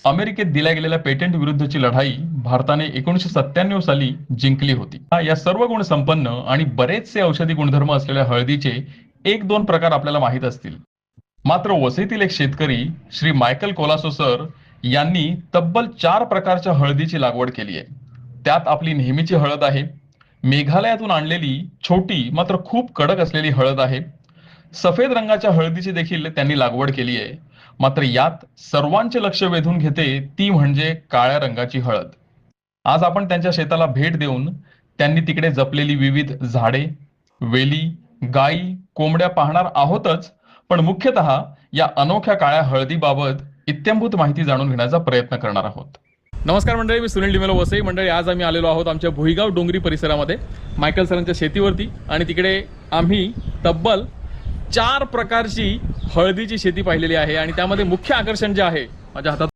अमेरिकेत दिल्या गेलेल्या पेटंट विरुद्धची लढाई भारताने 1997 साली जिंकली होती। या सर्व गुण संपन्न आणि बरेचसे औषधी गुणधर्म असलेल्या हळदीचे एक दोन प्रकार आपल्याला माहीत असतील, मात्र वसईतील एक शेतकरी श्री मायकल कोलासो सर यांनी तब्बल 4 प्रकारच्या हळदीची लागवड केली आहे। त्यात आपली नेहमीची हळद आहे, मेघालयातून आणलेली छोटी मात्र खूप कडक असलेली हळद आहे, सफेद रंगाच्या हळदीची देखील त्यांनी लागवड केली आहे। मात्र यात सर्वांचे लक्ष वेधून घेते ती म्हणजे काळ्या रंगाची हळद। आज आपण त्यांच्या शेताला भेट देऊन त्यांनी तिकडे जपलेली विविध झाडे, वेली, गायी, कोंबड्या पाहणार आहोतच, पण मुख्यतः या अनोख्या काळ्या हळदीबाबत इत्थंभूत माहिती जाणून घेण्याचा प्रयत्न करणार आहोत। नमस्कार मंडळी, मी सुनील डिमेलो वसई। मंडळी, आज आम्ही आलेलो आहोत आमच्या भुईगाव डोंगरी परिसरामध्ये मायकल सरांच्या शेतीवरती, आणि तिकडे आम्ही तब्बल 4 प्रकारची हळदीची शेती पाहिलेली आहे। आणि त्यामध्ये मुख्य आकर्षण जे आहे, माझ्या हातात